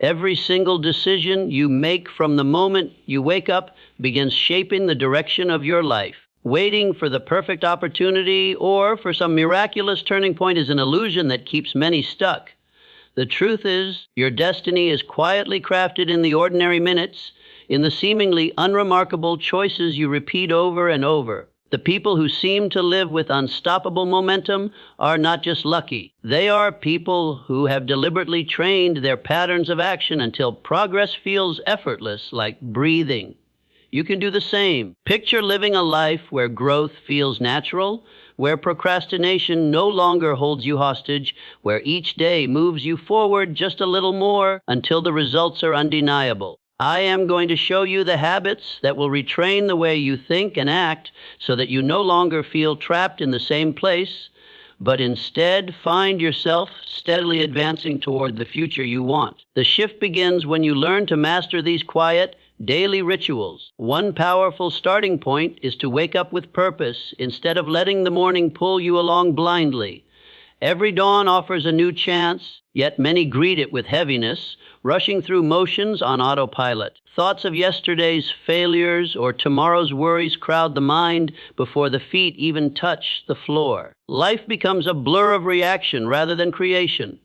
Every single decision you make from the moment you wake up begins shaping the direction of your life. Waiting for the perfect opportunity or for some miraculous turning point is an illusion that keeps many stuck. The truth is, your destiny is quietly crafted in the ordinary minutes, in the seemingly unremarkable choices you repeat over and over. The people who seem to live with unstoppable momentum are not just lucky. They are people who have deliberately trained their patterns of action until progress feels effortless, like breathing. You can do the same. Picture living a life where growth feels natural, where procrastination no longer holds you hostage, where each day moves you forward just a little more until the results are undeniable. I am going to show you the habits that will retrain the way you think and act so that you no longer feel trapped in the same place, but instead find yourself steadily advancing toward the future you want. The shift begins when you learn to master these quiet, daily rituals. One powerful starting point is to wake up with purpose instead of letting the morning pull you along blindly. Every dawn offers a new chance, yet many greet it with heaviness, rushing through motions on autopilot. Thoughts of yesterday's failures or tomorrow's worries crowd the mind before the feet even touch the floor. Life becomes a blur of reaction rather than creation.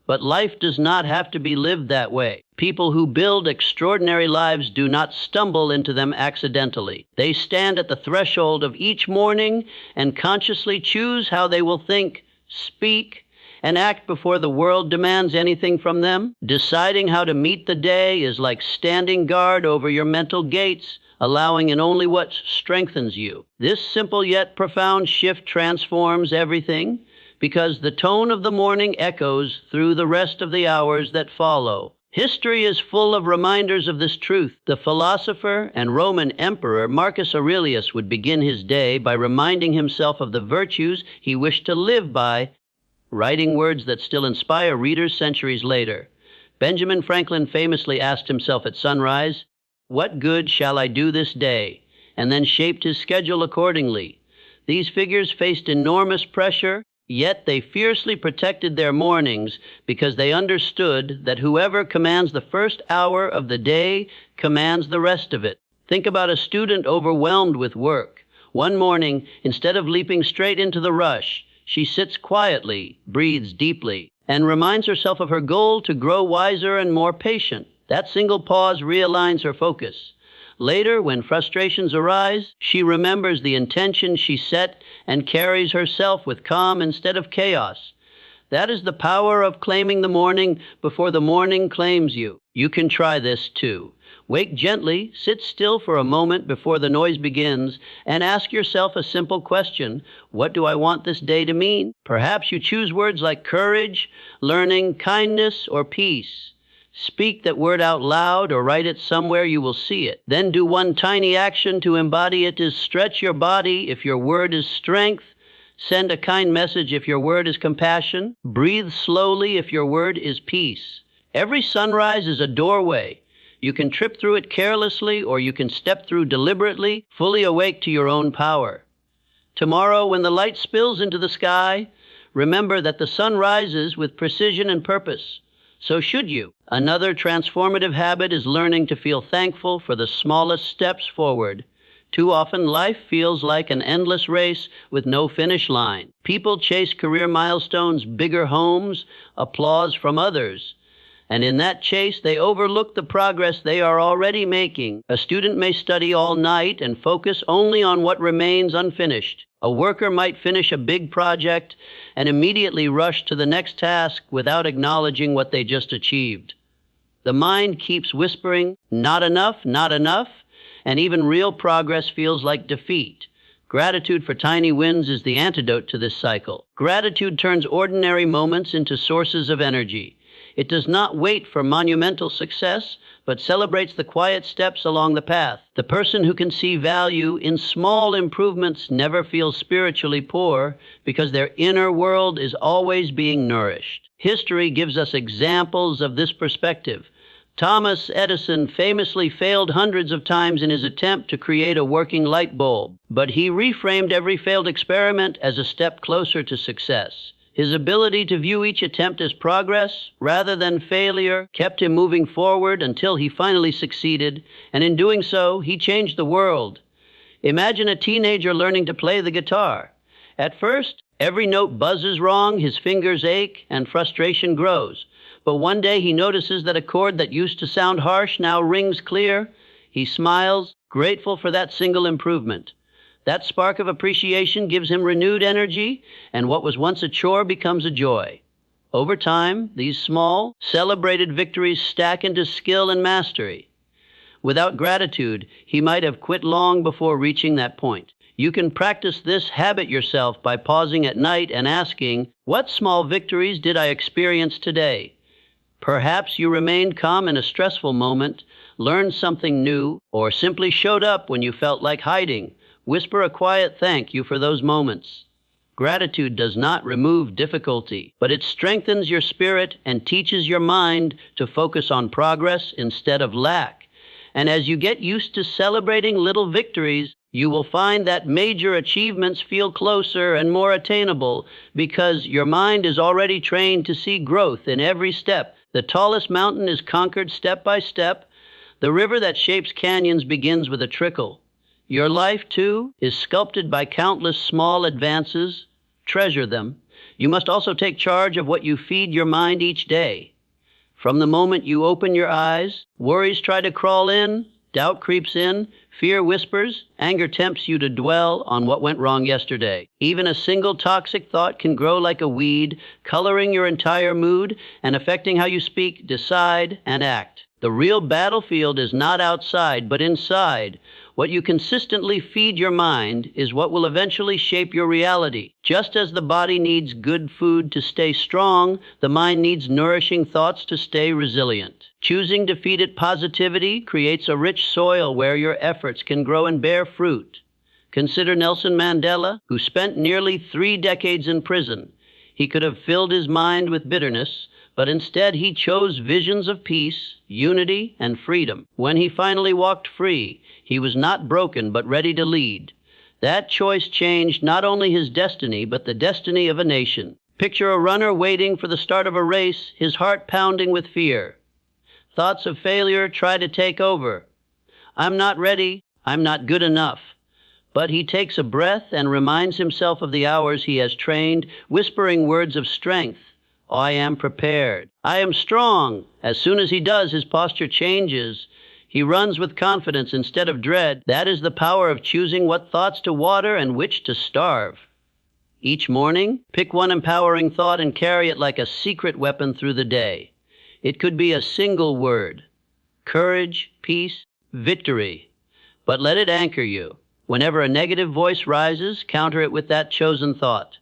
But life does not have to be lived that way. People who build extraordinary lives do not stumble into them accidentally. They stand at the threshold of each morning and consciously choose how they will think, speak, and act before the world demands anything from them. Deciding how to meet the day is like standing guard over your mental gates, allowing in only what strengthens you. This simple yet profound shift transforms everything, because the tone of the morning echoes through the rest of the hours that follow. History is full of reminders of this truth. The philosopher and Roman emperor Marcus Aurelius would begin his day by reminding himself of the virtues he wished to live by, writing words that still inspire readers centuries later. Benjamin Franklin famously asked himself at sunrise, "What good shall I do this day?" and then shaped his schedule accordingly. These figures faced enormous pressure, yet they fiercely protected their mornings because they understood that whoever commands the first hour of the day commands the rest of it. Think about a student overwhelmed with work. One morning, instead of leaping straight into the rush, she sits quietly, breathes deeply, and reminds herself of her goal to grow wiser and more patient. That single pause realigns her focus. Later, when frustrations arise, she remembers the intention she set and carries herself with calm instead of chaos. That is the power of claiming the morning before the morning claims you. You can try this too. Wake gently, sit still for a moment before the noise begins, and ask yourself a simple question: what do I want this day to mean? Perhaps you choose words like courage, learning, kindness, or peace. Speak that word out loud or write it somewhere you will see it. Then do one tiny action to embody it: is stretch your body if your word is strength. Send a kind message if your word is compassion. Breathe slowly if your word is peace. Every sunrise is a doorway. You can trip through it carelessly, or you can step through deliberately, fully awake to your own power. Tomorrow, when the light spills into the sky, remember that the sun rises with precision and purpose. So should you. Another transformative habit is learning to feel thankful for the smallest steps forward. Too often, life feels like an endless race with no finish line. People chase career milestones, bigger homes, applause from others. And in that chase, they overlook the progress they are already making. A student may study all night and focus only on what remains unfinished. A worker might finish a big project and immediately rush to the next task without acknowledging what they just achieved. The mind keeps whispering, not enough, and even real progress feels like defeat. Gratitude for tiny wins is the antidote to this cycle. Gratitude turns ordinary moments into sources of energy. It does not wait for monumental success, but celebrates the quiet steps along the path. The person who can see value in small improvements never feels spiritually poor, because their inner world is always being nourished. History gives us examples of this perspective. Thomas Edison famously failed hundreds of times in his attempt to create a working light bulb, but he reframed every failed experiment as a step closer to success. His ability to view each attempt as progress rather than failure kept him moving forward until he finally succeeded, and in doing so, he changed the world. Imagine a teenager learning to play the guitar. At first, every note buzzes wrong, his fingers ache, and frustration grows. But one day he notices that a chord that used to sound harsh now rings clear. He smiles, grateful for that single improvement. That spark of appreciation gives him renewed energy, and what was once a chore becomes a joy. Over time, these small, celebrated victories stack into skill and mastery. Without gratitude, he might have quit long before reaching that point. You can practice this habit yourself by pausing at night and asking, "What small victories did I experience today?" Perhaps you remained calm in a stressful moment, learned something new, or simply showed up when you felt like hiding. Whisper a quiet thank you for those moments. Gratitude does not remove difficulty, but it strengthens your spirit and teaches your mind to focus on progress instead of lack. And as you get used to celebrating little victories, you will find that major achievements feel closer and more attainable because your mind is already trained to see growth in every step. The tallest mountain is conquered step by step. The river that shapes canyons begins with a trickle. Your life, too, is sculpted by countless small advances. Treasure them. You must also take charge of what you feed your mind each day. From the moment you open your eyes, worries try to crawl in, doubt creeps in, fear whispers, anger tempts you to dwell on what went wrong yesterday. Even a single toxic thought can grow like a weed, coloring your entire mood and affecting how you speak, decide, and act. The real battlefield is not outside, but inside. What you consistently feed your mind is what will eventually shape your reality. Just as the body needs good food to stay strong, the mind needs nourishing thoughts to stay resilient. Choosing defeated positivity creates a rich soil where your efforts can grow and bear fruit. Consider Nelson Mandela, who spent nearly 3 decades in prison. He could have filled his mind with bitterness, but instead he chose visions of peace, unity, and freedom. When he finally walked free, he was not broken but ready to lead. That choice changed not only his destiny, but the destiny of a nation. Picture a runner waiting for the start of a race, his heart pounding with fear. Thoughts of failure try to take over. I'm not ready, I'm not good enough. But he takes a breath and reminds himself of the hours he has trained, whispering words of strength. I am prepared. I am strong. As soon as he does, his posture changes. He runs with confidence instead of dread. That is the power of choosing what thoughts to water and which to starve. Each morning, pick one empowering thought and carry it like a secret weapon through the day. It could be a single word: courage, peace, victory. But let it anchor you. Whenever a negative voice rises, counter it with that chosen thought.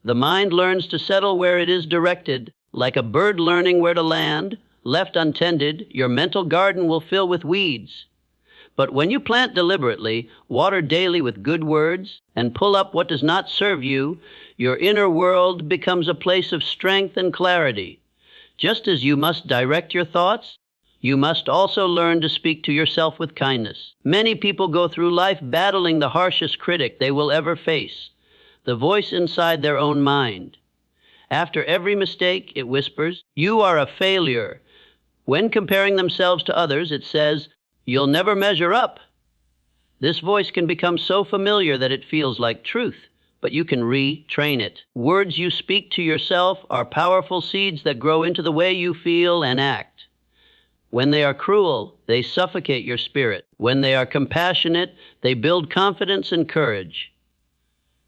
The mind learns to settle where it is directed. Like a bird learning where to land, left untended, your mental garden will fill with weeds. But when you plant deliberately, water daily with good words, and pull up what does not serve you, your inner world becomes a place of strength and clarity. Just as you must direct your thoughts, you must also learn to speak to yourself with kindness. Many people go through life battling the harshest critic they will ever face, the voice inside their own mind. After every mistake, it whispers, "You are a failure." When comparing themselves to others, it says, "You'll never measure up." This voice can become so familiar that it feels like truth, but you can retrain it. Words you speak to yourself are powerful seeds that grow into the way you feel and act. When they are cruel, they suffocate your spirit. When they are compassionate, they build confidence and courage.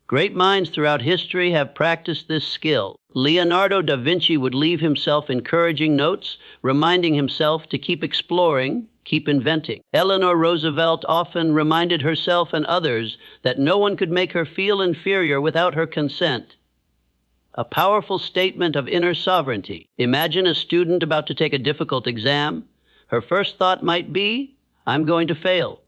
Great minds throughout history have practiced this skill. Leonardo da Vinci would leave himself encouraging notes, reminding himself to keep exploring, keep inventing. Eleanor Roosevelt often reminded herself and others that no one could make her feel inferior without her consent. A powerful statement of inner sovereignty. Imagine a student about to take a difficult exam. Her first thought might be, "I'm going to fail."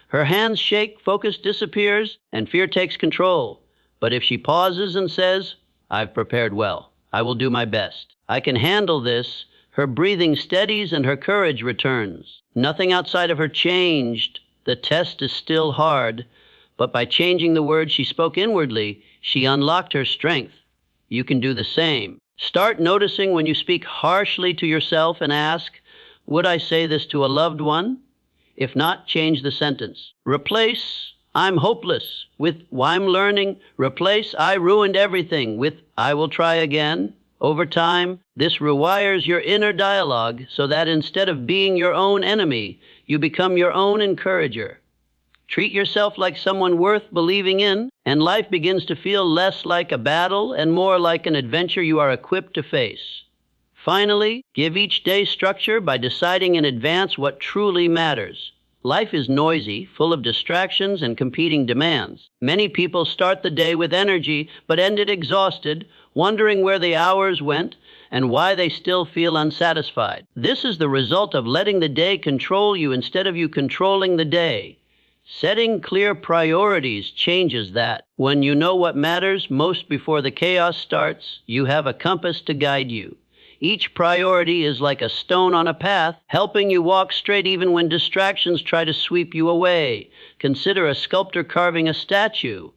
Her hands shake, focus disappears, and fear takes control. But if she pauses and says, "I've prepared well. I will do my best. I can handle this," her breathing steadies and her courage returns. Nothing outside of her changed. The test is still hard, but by changing the words she spoke inwardly, she unlocked her strength. You can do the same. Start noticing when you speak harshly to yourself and ask, would I say this to a loved one? If not, change the sentence. Replace I'm hopeless with I'm learning. Replace I ruined everything with I will try again. Over time, this rewires your inner dialogue so that instead of being your own enemy, you become your own encourager. Treat yourself like someone worth believing in, and life begins to feel less like a battle and more like an adventure you are equipped to face. Finally, give each day structure by deciding in advance what truly matters. Life is noisy, full of distractions and competing demands. Many people start the day with energy, but end it exhausted, wondering where the hours went and why they still feel unsatisfied. This is the result of letting the day control you instead of you controlling the day. Setting clear priorities changes that. When you know what matters most before the chaos starts, you have a compass to guide you. Each priority is like a stone on a path, helping you walk straight even when distractions try to sweep you away. Consider a sculptor carving a statue.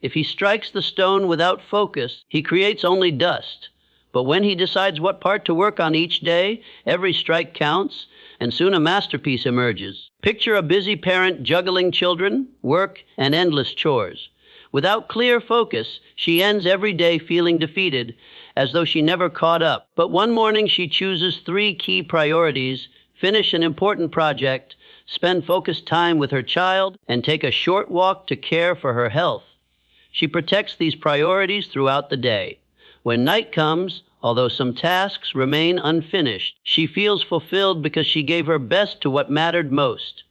If he strikes the stone without focus, he creates only dust. But when he decides what part to work on each day, every strike counts, and soon a masterpiece emerges. Picture a busy parent juggling children, work, and endless chores. Without clear focus, she ends every day feeling defeated, as though she never caught up. But one morning she chooses 3 key priorities: finish an important project, spend focused time with her child, and take a short walk to care for her health. She protects these priorities throughout the day. When night comes, although some tasks remain unfinished, she feels fulfilled because she gave her best to what mattered most.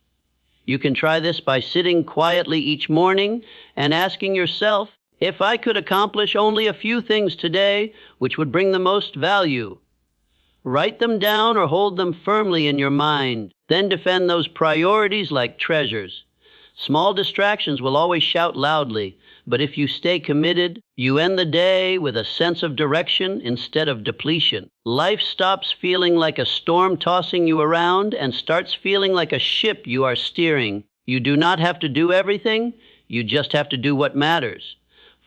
You can try this by sitting quietly each morning and asking yourself, if I could accomplish only a few things today, which would bring the most value? Write them down or hold them firmly in your mind. Then defend those priorities like treasures. Small distractions will always shout loudly, but if you stay committed, you end the day with a sense of direction instead of depletion. Life stops feeling like a storm tossing you around and starts feeling like a ship you are steering. You do not have to do everything, you just have to do what matters.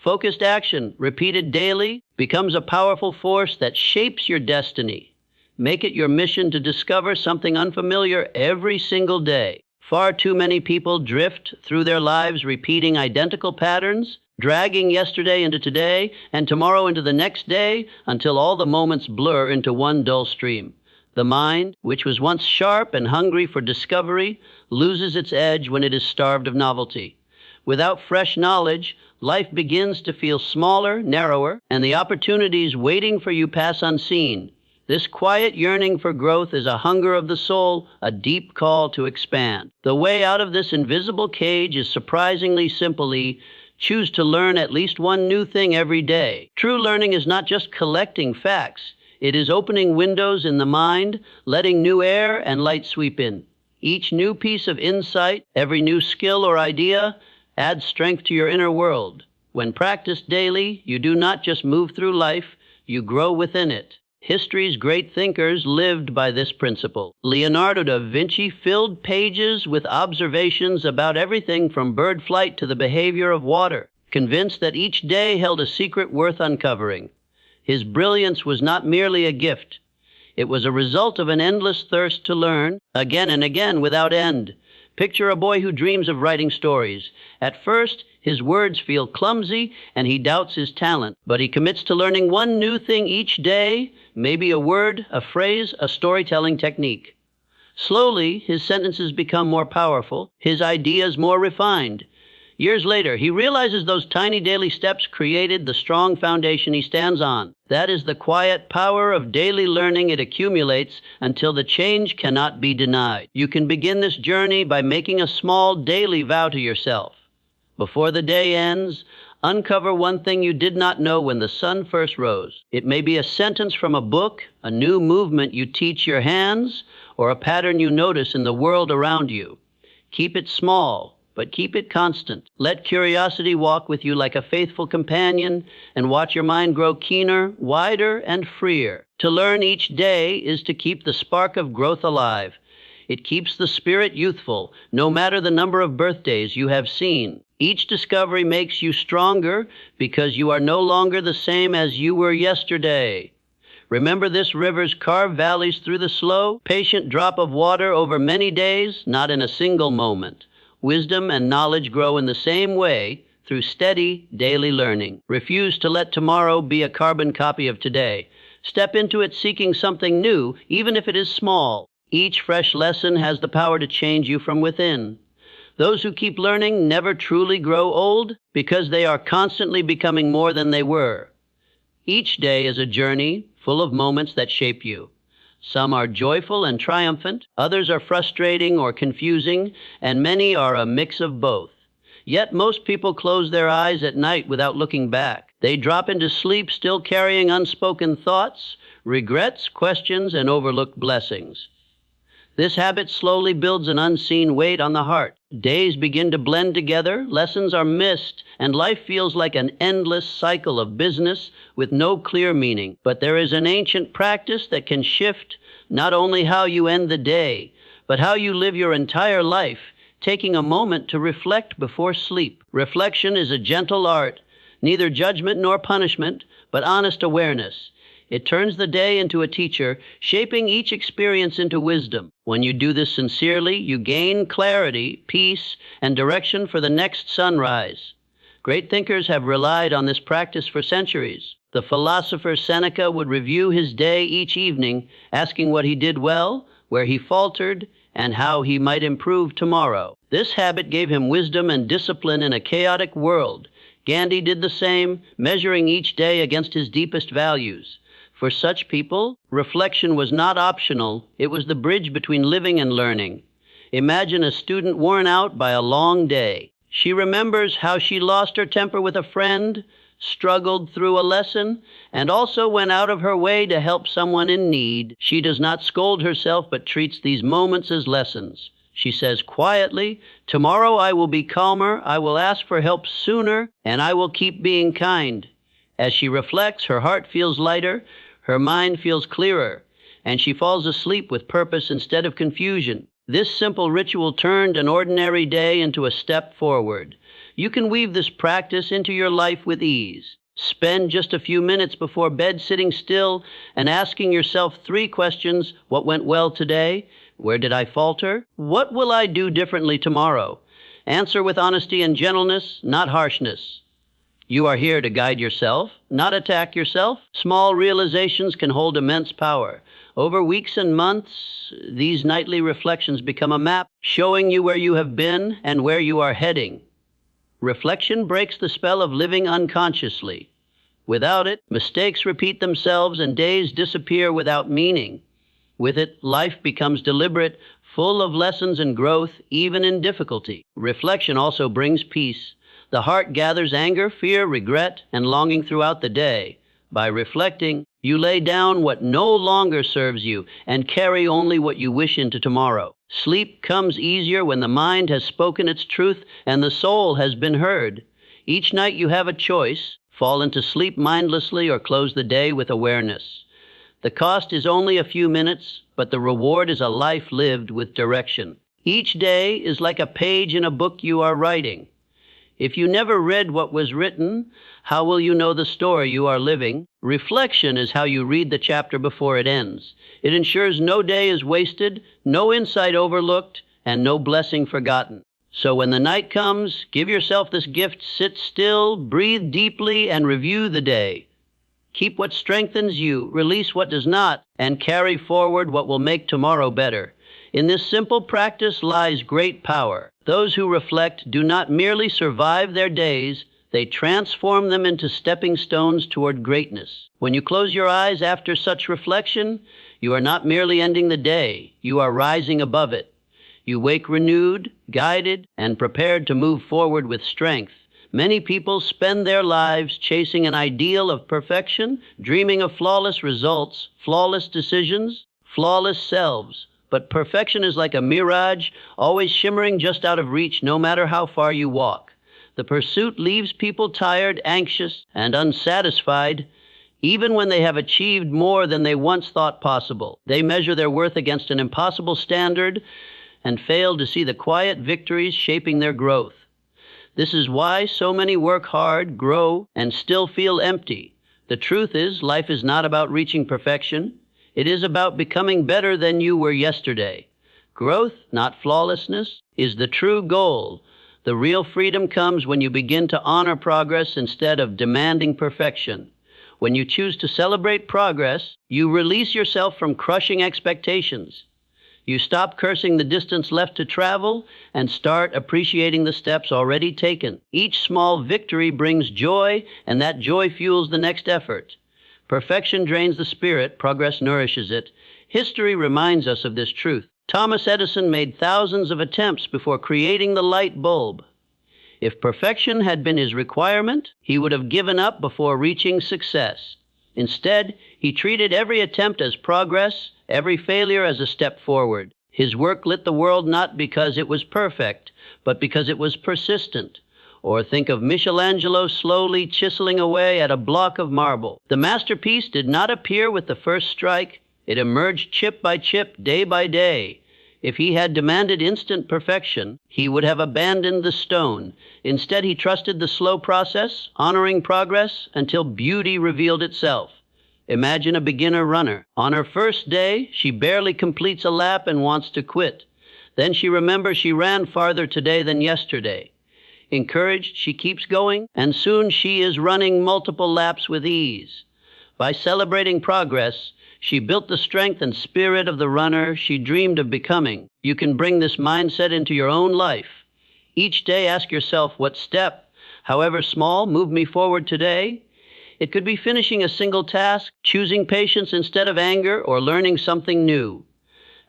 Focused action, repeated daily, becomes a powerful force that shapes your destiny. Make it your mission to discover something unfamiliar every single day. Far too many people drift through their lives repeating identical patterns, dragging yesterday into today and tomorrow into the next day until all the moments blur into one dull stream. The mind, which was once sharp and hungry for discovery, loses its edge when it is starved of novelty. Without fresh knowledge, life begins to feel smaller, narrower, and the opportunities waiting for you pass unseen. This quiet yearning for growth is a hunger of the soul, a deep call to expand. The way out of this invisible cage is surprisingly simply choose to learn at least one new thing every day. True learning is not just collecting facts. It is opening windows in the mind, letting new air and light sweep in. Each new piece of insight, every new skill or idea, adds strength to your inner world. When practiced daily, you do not just move through life, you grow within it. History's great thinkers lived by this principle. Leonardo da Vinci filled pages with observations about everything from bird flight to the behavior of water, convinced that each day held a secret worth uncovering. His brilliance was not merely a gift. It was a result of an endless thirst to learn, again and again without end. Picture a boy who dreams of writing stories. At first, his words feel clumsy and he doubts his talent, but he commits to learning one new thing each day, maybe a word, a phrase, a storytelling technique. Slowly, his sentences become more powerful, his ideas more refined. Years later, he realizes those tiny daily steps created the strong foundation he stands on. That is the quiet power of daily learning. It accumulates until the change cannot be denied. You can begin this journey by making a small daily vow to yourself. Before the day ends, uncover one thing you did not know when the sun first rose. It may be a sentence from a book, a new movement you teach your hands, or a pattern you notice in the world around you. Keep it small, but keep it constant. Let curiosity walk with you like a faithful companion and watch your mind grow keener, wider, and freer. To learn each day is to keep the spark of growth alive. It keeps the spirit youthful, no matter the number of birthdays you have seen. Each discovery makes you stronger because you are no longer the same as you were yesterday. Remember, this rivers carve valleys through the slow, patient drop of water over many days, not in a single moment. Wisdom and knowledge grow in the same way, through steady, daily learning. Refuse to let tomorrow be a carbon copy of today. Step into it seeking something new, even if it is small. Each fresh lesson has the power to change you from within. Those who keep learning never truly grow old because they are constantly becoming more than they were. Each day is a journey full of moments that shape you. Some are joyful and triumphant, others are frustrating or confusing, and many are a mix of both. Yet most people close their eyes at night without looking back. They drop into sleep still carrying unspoken thoughts, regrets, questions, and overlooked blessings. This habit slowly builds an unseen weight on the heart. Days begin to blend together, lessons are missed, and life feels like an endless cycle of business with no clear meaning. But there is an ancient practice that can shift not only how you end the day, but how you live your entire life, taking a moment to reflect before sleep. Reflection is a gentle art, neither judgment nor punishment, but honest awareness. It turns the day into a teacher, shaping each experience into wisdom. When you do this sincerely, you gain clarity, peace, and direction for the next sunrise. Great thinkers have relied on this practice for centuries. The philosopher Seneca would review his day each evening, asking what he did well, where he faltered, and how he might improve tomorrow. This habit gave him wisdom and discipline in a chaotic world. Gandhi did the same, measuring each day against his deepest values. For such people, reflection was not optional, it was the bridge between living and learning. Imagine a student worn out by a long day. She remembers how she lost her temper with a friend, struggled through a lesson, and also went out of her way to help someone in need. She does not scold herself, but treats these moments as lessons. She says quietly, "Tomorrow I will be calmer, I will ask for help sooner, and I will keep being kind." As she reflects, her heart feels lighter, her mind feels clearer, and she falls asleep with purpose instead of confusion. This simple ritual turned an ordinary day into a step forward. You can weave this practice into your life with ease. Spend just a few minutes before bed sitting still and asking yourself 3 questions. What went well today? Where did I falter? What will I do differently tomorrow? Answer with honesty and gentleness, not harshness. You are here to guide yourself, not attack yourself. Small realizations can hold immense power. Over weeks and months, these nightly reflections become a map showing you where you have been and where you are heading. Reflection breaks the spell of living unconsciously. Without it, mistakes repeat themselves and days disappear without meaning. With it, life becomes deliberate, full of lessons and growth, even in difficulty. Reflection also brings peace. The heart gathers anger, fear, regret, and longing throughout the day. By reflecting, you lay down what no longer serves you and carry only what you wish into tomorrow. Sleep comes easier when the mind has spoken its truth and the soul has been heard. Each night you have a choice: fall into sleep mindlessly or close the day with awareness. The cost is only a few minutes, but the reward is a life lived with direction. Each day is like a page in a book you are writing. If you never read what was written, how will you know the story you are living? Reflection is how you read the chapter before it ends. It ensures no day is wasted, no insight overlooked, and no blessing forgotten. So when the night comes, give yourself this gift, sit still, breathe deeply, and review the day. Keep what strengthens you, release what does not, and carry forward what will make tomorrow better. In this simple practice lies great power. Those who reflect do not merely survive their days, they transform them into stepping stones toward greatness. When you close your eyes after such reflection, you are not merely ending the day, you are rising above it. You wake renewed, guided, and prepared to move forward with strength. Many people spend their lives chasing an ideal of perfection, dreaming of flawless results, flawless decisions, flawless selves. But perfection is like a mirage, always shimmering just out of reach no matter how far you walk. The pursuit leaves people tired, anxious, and unsatisfied. Even when they have achieved more than they once thought possible, they measure their worth against an impossible standard and fail to see the quiet victories shaping their growth. This is why so many work hard, grow, and still feel empty. The truth is, life is not about reaching perfection. It is about becoming better than you were yesterday. Growth, not flawlessness, is the true goal. The real freedom comes when you begin to honor progress instead of demanding perfection. When you choose to celebrate progress, you release yourself from crushing expectations. You stop cursing the distance left to travel and start appreciating the steps already taken. Each small victory brings joy, and that joy fuels the next effort. Perfection drains the spirit, progress nourishes it. History reminds us of this truth. Thomas Edison made thousands of attempts before creating the light bulb. If perfection had been his requirement, he would have given up before reaching success. Instead, he treated every attempt as progress, every failure as a step forward. His work lit the world not because it was perfect, but because it was persistent. Or think of Michelangelo slowly chiseling away at a block of marble. The masterpiece did not appear with the first strike. It emerged chip by chip, day by day. If he had demanded instant perfection, he would have abandoned the stone. Instead, he trusted the slow process, honoring progress until beauty revealed itself. Imagine a beginner runner. On her first day, she barely completes a lap and wants to quit. Then she remembers she ran farther today than yesterday. Encouraged, she keeps going, and soon she is running multiple laps with ease. By celebrating progress, she built the strength and spirit of the runner she dreamed of becoming. You can bring this mindset into your own life. Each day, ask yourself, what step, however small, moved me forward today? It could be finishing a single task, choosing patience instead of anger, or learning something new.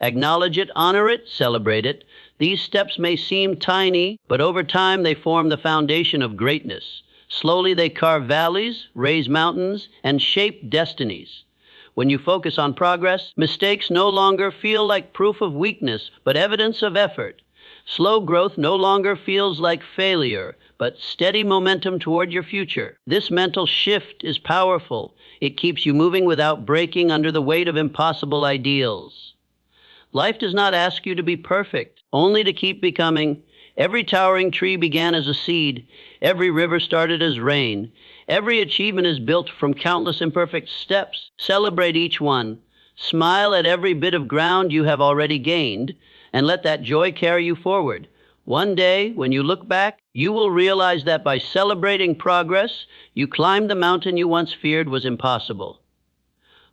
Acknowledge it, honor it, celebrate it. These steps may seem tiny, but over time they form the foundation of greatness. Slowly they carve valleys, raise mountains, and shape destinies. When you focus on progress, mistakes no longer feel like proof of weakness, but evidence of effort. Slow growth no longer feels like failure, but steady momentum toward your future. This mental shift is powerful. It keeps you moving without breaking under the weight of impossible ideals. Life does not ask you to be perfect, only to keep becoming. Every towering tree began as a seed. Every river started as rain. Every achievement is built from countless imperfect steps. Celebrate each one. Smile at every bit of ground you have already gained, and let that joy carry you forward. One day, when you look back, you will realize that by celebrating progress, you climbed the mountain you once feared was impossible.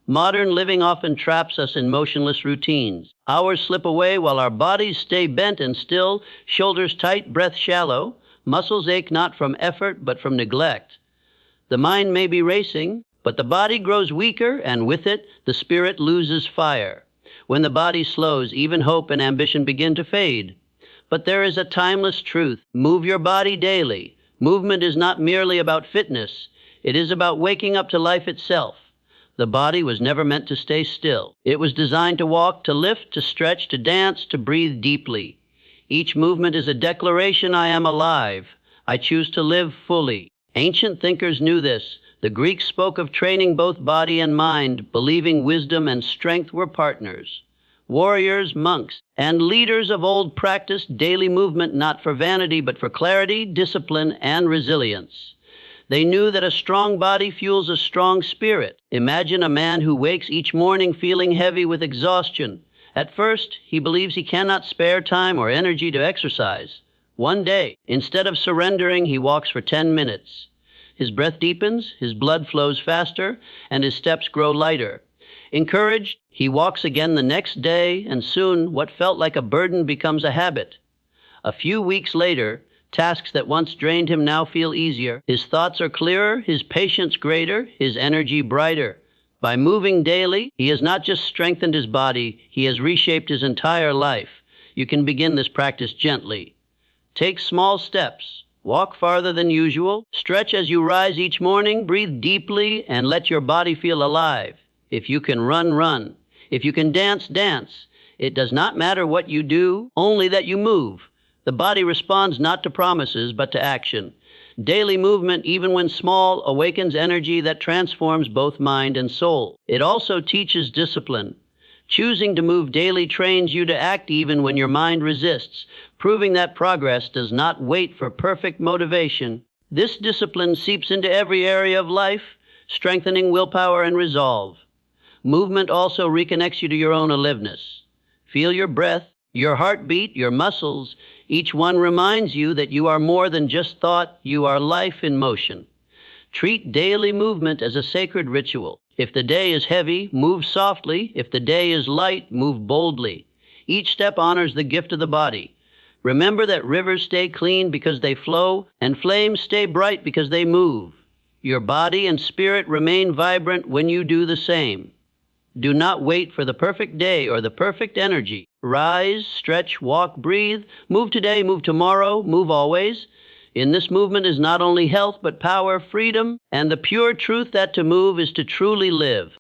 Modern living often traps us in motionless routines. Hours slip away while our bodies stay bent and still, shoulders tight, breath shallow. Muscles ache not from effort, but from neglect. The mind may be racing, but the body grows weaker, and with it, the spirit loses fire. When the body slows, even hope and ambition begin to fade. But there is a timeless truth. Move your body daily. Movement is not merely about fitness. It is about waking up to life itself. The body was never meant to stay still. It was designed to walk, to lift, to stretch, to dance, to breathe deeply. Each movement is a declaration, I am alive. I choose to live fully. Ancient thinkers knew this. The Greeks spoke of training both body and mind, believing wisdom and strength were partners. Warriors, monks, and leaders of old practiced daily movement not for vanity, but for clarity, discipline, and resilience. They knew that a strong body fuels a strong spirit. Imagine a man who wakes each morning feeling heavy with exhaustion. At first, he believes he cannot spare time or energy to exercise. One day, instead of surrendering, he walks for 10 minutes. His breath deepens, his blood flows faster, and his steps grow lighter. Encouraged, he walks again the next day, and soon what felt like a burden becomes a habit. A few weeks later, tasks that once drained him now feel easier. His thoughts are clearer, his patience greater, his energy brighter. By moving daily, he has not just strengthened his body, he has reshaped his entire life. You can begin this practice gently. Take small steps. Walk farther than usual. Stretch as you rise each morning. Breathe deeply and let your body feel alive. If you can run, run. If you can dance, dance. It does not matter what you do, only that you move. The body responds not to promises, but to action. Daily movement, even when small, awakens energy that transforms both mind and soul. It also teaches discipline. Choosing to move daily trains you to act even when your mind resists, proving that progress does not wait for perfect motivation. This discipline seeps into every area of life, strengthening willpower and resolve. Movement also reconnects you to your own aliveness. Feel your breath, your heartbeat, your muscles. Each one reminds you that you are more than just thought, you are life in motion. Treat daily movement as a sacred ritual. If the day is heavy, move softly. If the day is light, move boldly. Each step honors the gift of the body. Remember that rivers stay clean because they flow, and flames stay bright because they move. Your body and spirit remain vibrant when you do the same. Do not wait for the perfect day or the perfect energy. Rise, stretch, walk, breathe. Move today, move tomorrow, move always. In this movement is not only health, but power, freedom, and the pure truth that to move is to truly live.